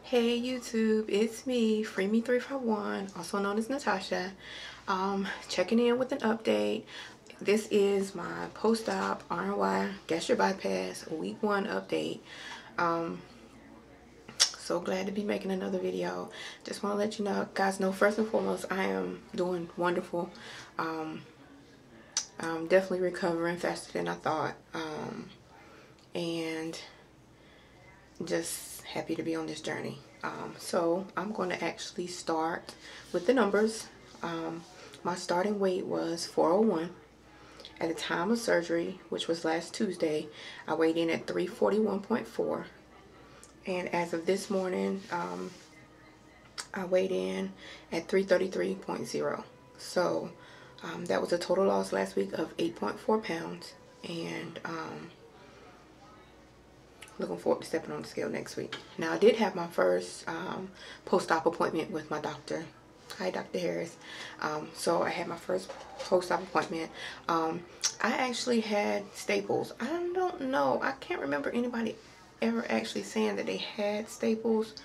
Hey YouTube, it's me, FreeMe351, also known as Natasha. Checking in with an update. This is my post-op RNY gastric bypass week 1 update. So glad to be making another video. Just want to let you guys know, first and foremost, I am doing wonderful. I'm definitely recovering faster than I thought. And just happy to be on this journey. So I'm going to actually start with the numbers. My starting weight was 401. At the time of surgery, which was last Tuesday, I weighed in at 341.4. And as of this morning, I weighed in at 333.0. So that was a total loss last week of 8.4 pounds. And looking forward to stepping on the scale next week. Now, I did have my first post-op appointment with my doctor. Hi, Dr. Harris. So I had my first post-op appointment. I actually had staples. I don't know. I can't remember anybody ever actually saying that they had staples.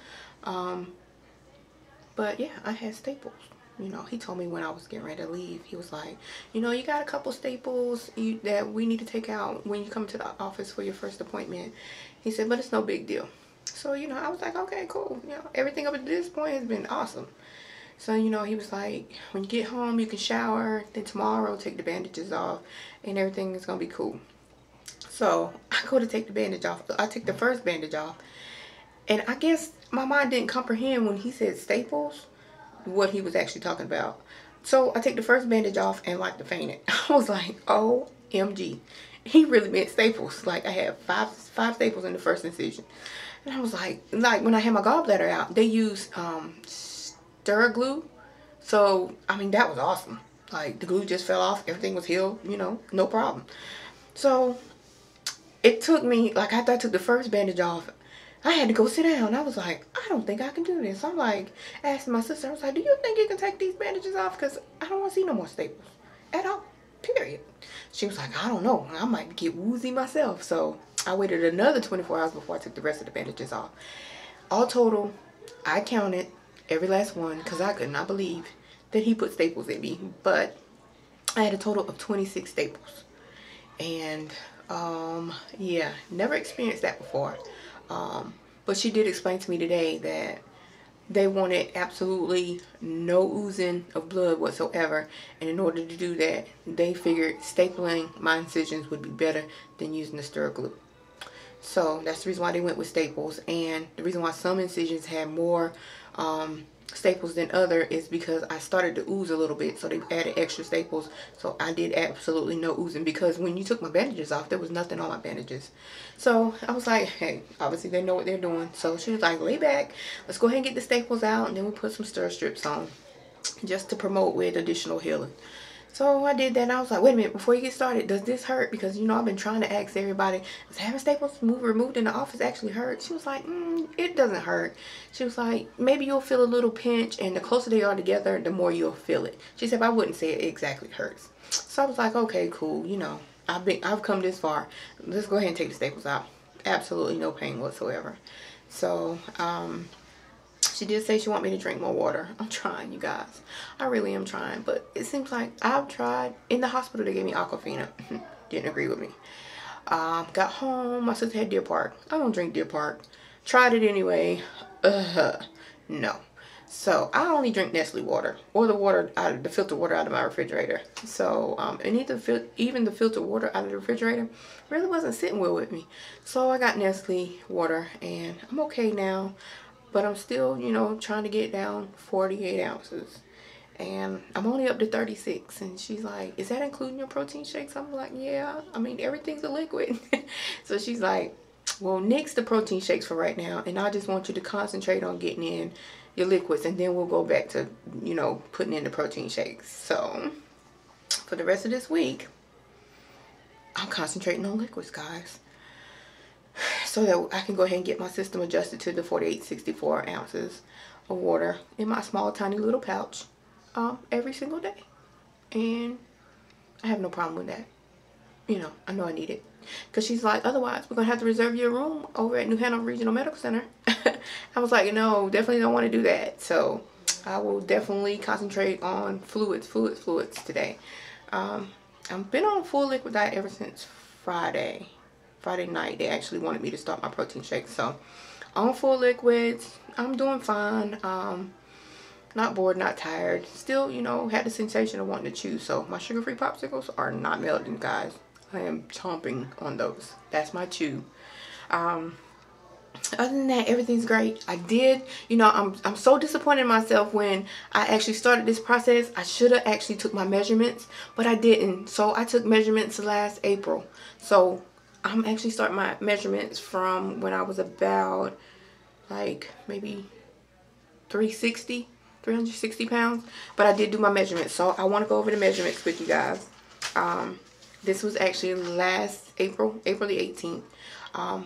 But yeah, I had staples. You know, he told me when I was getting ready to leave, he was like, you know, you got a couple staples that we need to take out when you come to the office for your first appointment. He said, but it's no big deal. So, you know, I was like, okay, cool. You know, everything up to this point has been awesome. So, you know, he was like, when you get home, you can shower. Then tomorrow, take the bandages off and everything is going to be cool. So, I go to take the bandage off. I take the first bandage off. And I guess my mind didn't comprehend when he said staples what he was actually talking about. So I take the first bandage off and like to faint it. I was like, OMG. He really meant staples. Like, I had five staples in the first incision. And I was like when I had my gallbladder out, they used stir glue. So, I mean, that was awesome. Like, the glue just fell off. Everything was healed, you know, no problem. So it took me, like, after I took the first bandage off, I had to go sit down. I was like, I don't think I can do this. I'm like, asking my sister, I was like, do you think you can take these bandages off? Because I don't want to see no more staples at all, period. She was like, I don't know. I might get woozy myself. So I waited another 24 hours before I took the rest of the bandages off. All total, I counted every last one because I could not believe that he put staples in me. But I had a total of 26 staples. And yeah, never experienced that before. But she did explain to me today that they wanted absolutely no oozing of blood whatsoever, and in order to do that, they figured stapling my incisions would be better than using the stir glue. So that's the reason why they went with staples. And the reason why some incisions had more staples than other is because I started to ooze a little bit, so they added extra staples. So I did absolutely no oozing, because when you took my bandages off, there was nothing on my bandages. So I was like, hey, obviously they know what they're doing. So she was like, lay back, let's go ahead and get the staples out, and then we'll put some stir strips on just to promote with additional healing. So I did that, and I was like, wait a minute, before you get started, does this hurt? Because, you know, I've been trying to ask everybody, does having staples removed in the office actually hurt? She was like, it doesn't hurt. She was like, maybe you'll feel a little pinch, and the closer they are together, the more you'll feel it. She said, I wouldn't say it exactly hurts. So I was like, okay, cool, you know, I've come this far. Let's go ahead and take the staples out. Absolutely no pain whatsoever. So, she did say she want me to drink more water. I'm trying, you guys. I really am trying. But it seems like I've tried. In the hospital, they gave me Aquafina. Didn't agree with me. Got home. My sister had Deer Park. I don't drink Deer Park. Tried it anyway. No. So I only drink Nestle water, or the water out of the filtered water out of my refrigerator. So and even the filtered water out of the refrigerator really wasn't sitting well with me. So I got Nestle water, and I'm okay now. But I'm still, you know, trying to get down 48 ounces. And I'm only up to 36. And she's like, is that including your protein shakes? I'm like, yeah. I mean, everything's a liquid. So she's like, well, nix the protein shakes for right now. And I just want you to concentrate on getting in your liquids. And then we'll go back to, you know, putting in the protein shakes. So for the rest of this week, I'm concentrating on liquids, guys, so that I can go ahead and get my system adjusted to the 64 ounces of water in my small, tiny little pouch every single day. And I have no problem with that. You know I need it. Because she's like, otherwise we're going to have to reserve your room over at New Hanover Regional Medical Center. I was like, no, definitely don't want to do that. So I will definitely concentrate on fluids today. I've been on a full liquid diet ever since Friday night. They actually wanted me to start my protein shake. So on full liquids, I'm doing fine. Not bored, not tired. Still, you know, had the sensation of wanting to chew. So my sugar-free popsicles are not melting, guys. I am chomping on those. That's my chew. Other than that, everything's great. I did, you know, I'm so disappointed in myself when I actually started this process. I should have actually took my measurements, but I didn't. So I took measurements last April. So I'm actually starting my measurements from when I was about like maybe 360 pounds. But I did do my measurements. So I want to go over the measurements with you guys. This was actually last April the 18th.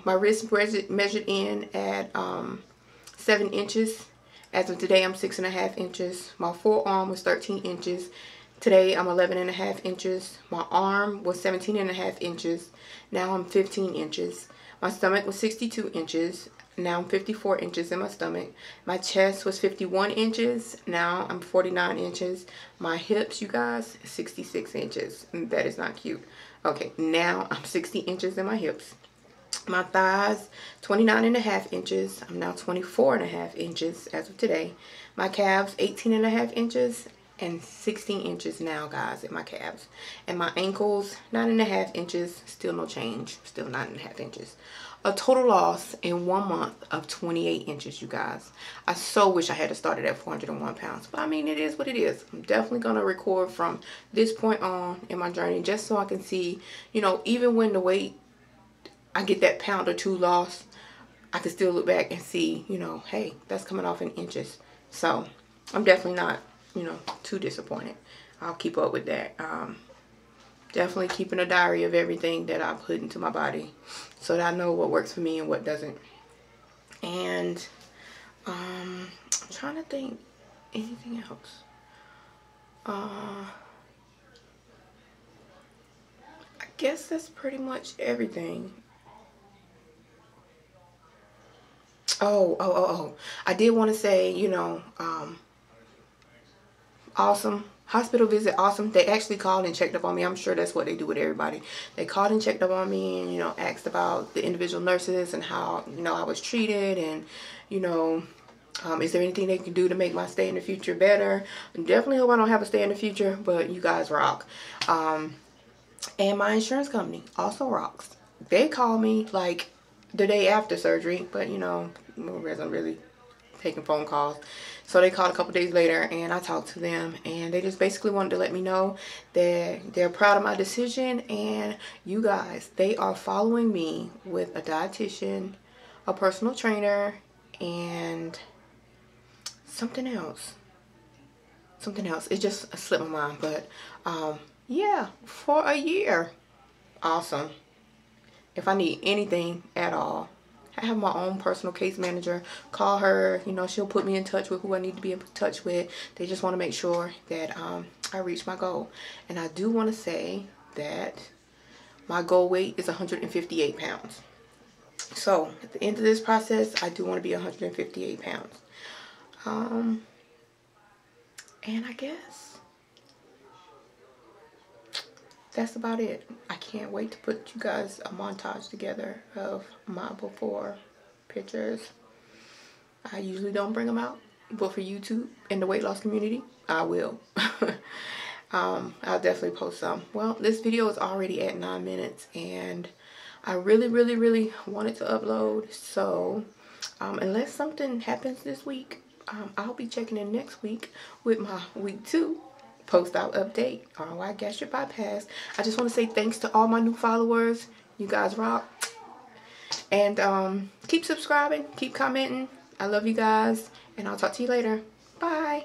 My wrist measured in at 7 inches. As of today, I'm 6.5 inches. My forearm was 13 inches. Today, I'm 11.5 inches. My arm was 17.5 inches. Now I'm 15 inches. My stomach was 62 inches. Now I'm 54 inches in my stomach. My chest was 51 inches. Now I'm 49 inches. My hips, you guys, 66 inches. That is not cute. Okay, now I'm 60 inches in my hips. My thighs, 29.5 inches. I'm now 24.5 inches as of today. My calves, 18.5 inches and 16 inches now, guys, at my calves. And my ankles, 9.5 inches. Still no change. Still 9.5 inches. A total loss in 1 month of 28 inches, you guys. I so wish I had started at 401 pounds. But I mean, it is what it is. I'm definitely going to record from this point on in my journey just so I can see, you know, even when the weight, I get that pound or two lost, I can still look back and see, you know, hey, that's coming off in inches. So I'm definitely not, you know, too disappointed. I'll keep up with that. Definitely keeping a diary of everything that I put into my body so that I know what works for me and what doesn't. And I'm trying to think anything else. I guess that's pretty much everything. Oh. I did want to say, you know, awesome. Hospital visit, awesome. They actually called and checked up on me. I'm sure that's what they do with everybody. They called and checked up on me and, you know, asked about the individual nurses and how, you know, I was treated and, you know, is there anything they can do to make my stay in the future better? I definitely hope I don't have a stay in the future, but you guys rock. And my insurance company also rocks. They called me like the day after surgery, but, you know, I wasn't really taking phone calls. So they called a couple days later and I talked to them and they just basically wanted to let me know that they're proud of my decision. And you guys, they are following me with a dietitian, a personal trainer, and something else. It just slipped my mind, but yeah, for a year. Awesome. If I need anything at all, I have my own personal case manager. Call her, you know, she'll put me in touch with who I need to be in touch with. They just want to make sure that I reach my goal. And I do want to say that my goal weight is 158 pounds. So at the end of this process, I do want to be 158 pounds. And I guess that's about it. I can't wait to put you guys a montage together of my before pictures. I usually don't bring them out, but for YouTube and the weight loss community, I will. I'll definitely post some. Well, this video is already at 9 minutes and I really wanted to upload. So unless something happens this week, I'll be checking in next week with my week 2 post-op update, ROI gastric bypass. I just want to say thanks to all my new followers. You guys rock. And keep subscribing, keep commenting. I love you guys, and I'll talk to you later. Bye.